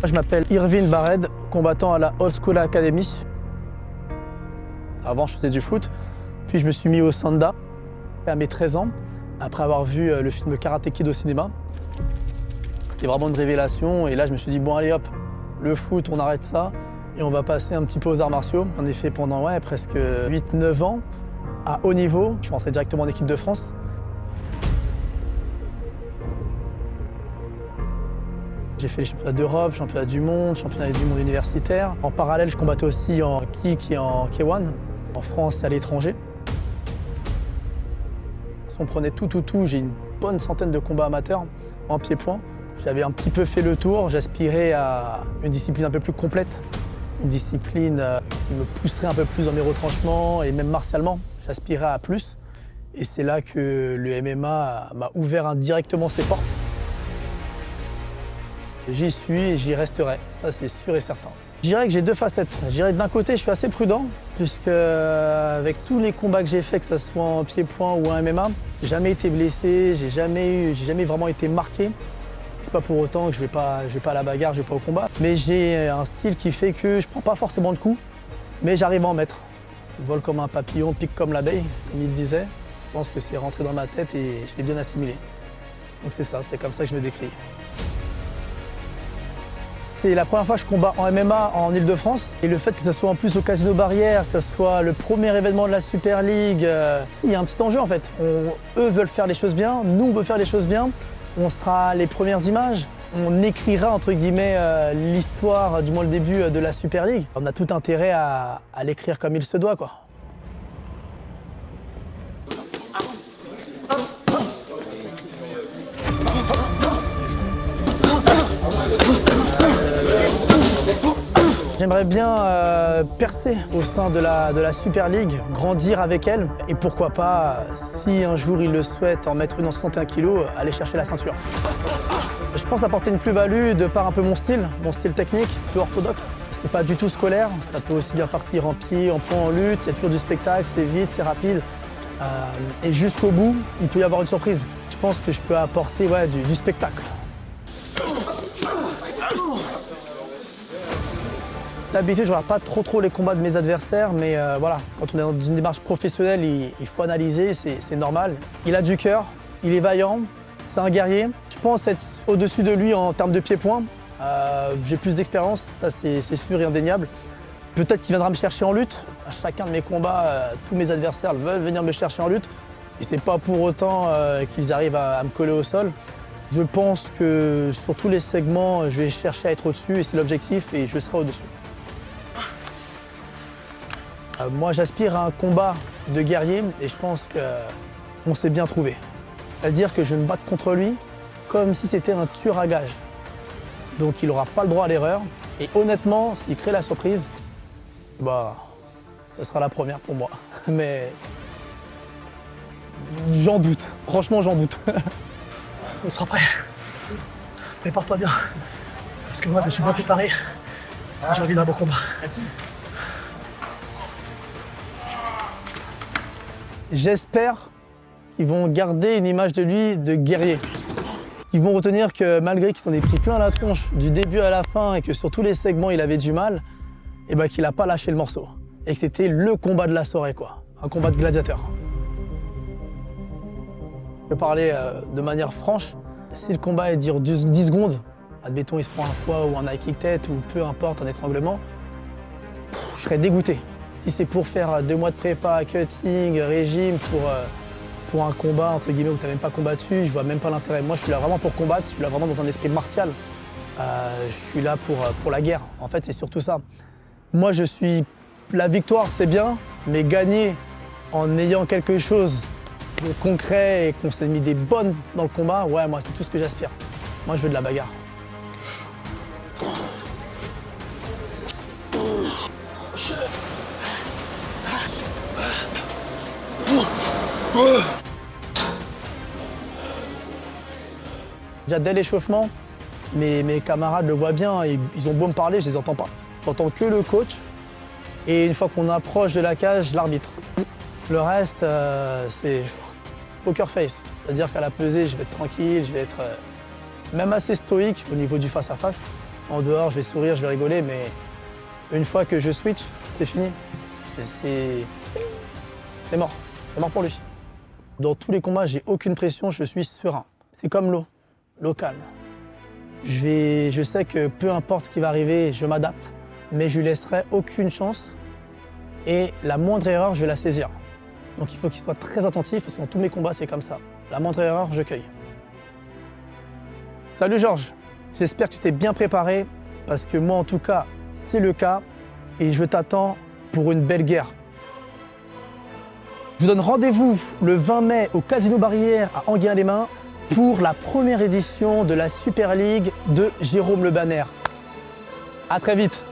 Je m'appelle Irvin Bared, combattant à la Old School Academy. Avant, je faisais du foot, puis je me suis mis au Sanda à mes 13 ans, après avoir vu le film Karate Kid au cinéma. C'était vraiment une révélation et là, je me suis dit, bon allez hop, le foot, on arrête ça et on va passer un petit peu aux arts martiaux. J'en ai fait pendant presque 8-9 ans à haut niveau. Je suis rentré directement en équipe de France. J'ai fait les championnats d'Europe, championnats du monde, championnats du monde universitaire. En parallèle, je combattais aussi en kick et en K1, en France et à l'étranger. On prenait tout, j'ai une bonne centaine de combats amateurs en pied-point. J'avais un petit peu fait le tour, j'aspirais à une discipline un peu plus complète, une discipline qui me pousserait un peu plus dans mes retranchements et même martialement, j'aspirais à plus. Et c'est là que le MMA m'a ouvert indirectement ses portes. J'y suis et j'y resterai, ça c'est sûr et certain. Je dirais que j'ai deux facettes. Je dirais que d'un côté, je suis assez prudent, puisque avec tous les combats que j'ai faits, que ce soit en pied-point ou en MMA, j'ai jamais été blessé, j'ai jamais vraiment été marqué. C'est pas pour autant que je vais pas à la bagarre, je vais pas au combat. Mais j'ai un style qui fait que je prends pas forcément de coups, mais j'arrive à en mettre. Je vole comme un papillon, pique comme l'abeille, comme il disait. Je pense que c'est rentré dans ma tête et je l'ai bien assimilé. Donc c'est ça, c'est comme ça que je me décris. C'est la première fois que je combats en MMA en Ile-de-France. Et le fait que ce soit en plus au Casino Barrière, que ce soit le premier événement de la Super League, il y a un petit enjeu en fait. Eux veulent faire les choses bien, nous on veut faire les choses bien. On sera les premières images. On écrira entre guillemets l'histoire, du moins le début de la Super League. On a tout intérêt à l'écrire comme il se doit, quoi. J'aimerais bien percer au sein de la Super League, grandir avec elle et pourquoi pas, si un jour il le souhaite, en mettre une en 61 kg, aller chercher la ceinture. Je pense apporter une plus-value de par un peu mon style technique, peu orthodoxe. C'est pas du tout scolaire, ça peut aussi bien partir en pied, en point, en lutte, il y a toujours du spectacle, c'est vite, c'est rapide. Et jusqu'au bout, il peut y avoir une surprise. Je pense que je peux apporter du spectacle. D'habitude, je ne regarde pas trop les combats de mes adversaires, mais voilà, quand on est dans une démarche professionnelle, il faut analyser, c'est normal. Il a du cœur, il est vaillant, c'est un guerrier. Je pense être au-dessus de lui en termes de pied-point. J'ai plus d'expérience, ça c'est sûr et indéniable. Peut-être qu'il viendra me chercher en lutte. À chacun de mes combats, tous mes adversaires veulent venir me chercher en lutte. Et c'est pas pour autant qu'ils arrivent à me coller au sol. Je pense que sur tous les segments, je vais chercher à être au-dessus et c'est l'objectif et je serai au-dessus. Moi, j'aspire à un combat de guerrier et je pense qu'on s'est bien trouvé. C'est-à-dire que je vais me battre contre lui comme si c'était un tueur à gages. Donc il n'aura pas le droit à l'erreur. Et honnêtement, s'il crée la surprise, ce sera la première pour moi. Mais j'en doute. Franchement, j'en doute. On sera prêt. Prépare-toi bien. Parce que moi, je suis bien préparé. J'ai envie d'un beau combat. Merci. J'espère qu'ils vont garder une image de lui de guerrier. Ils vont retenir que malgré qu'il s'en est pris plein la tronche du début à la fin et que sur tous les segments il avait du mal, qu'il n'a pas lâché le morceau. Et que c'était le combat de la soirée, quoi. Un combat de gladiateur. Je peux parler de manière franche. Si le combat dure 10 secondes, admettons il se prend un foie ou un high kick tête ou peu importe, un étranglement, je serais dégoûté. Si c'est pour faire 2 mois de prépa, cutting, régime, pour un combat entre guillemets où tu n'as même pas combattu, je vois même pas l'intérêt. Moi, je suis là vraiment pour combattre, je suis là vraiment dans un esprit martial. Je suis là pour la guerre. En fait, c'est surtout ça. Moi, la victoire, c'est bien, mais gagner en ayant quelque chose de concret et qu'on s'est mis des bonnes dans le combat, moi, c'est tout ce que j'aspire. Moi, je veux de la bagarre. Déjà dès l'échauffement, mes camarades le voient bien, ils ont beau me parler, je les entends pas. J'entends que le coach et une fois qu'on approche de la cage, l'arbitre. Le reste, c'est poker face. C'est-à-dire qu'à la pesée, je vais être tranquille, je vais être même assez stoïque au niveau du face-à-face. En dehors, je vais sourire, je vais rigoler, mais une fois que je switch, c'est fini. C'est mort. C'est mort pour lui. Dans tous les combats, j'ai aucune pression, je suis serein. C'est comme l'eau calme. Je sais que peu importe ce qui va arriver, je m'adapte, mais je lui laisserai aucune chance et la moindre erreur, je vais la saisir. Donc il faut qu'il soit très attentif parce que dans tous mes combats, c'est comme ça. La moindre erreur, je cueille. Salut Georges, j'espère que tu t'es bien préparé parce que moi en tout cas, c'est le cas et je t'attends pour une belle guerre. Je vous donne rendez-vous le 20 mai au Casino Barrière à Enghien-les-Mains pour la première édition de la Super League de Jérôme Le Banner. À très vite.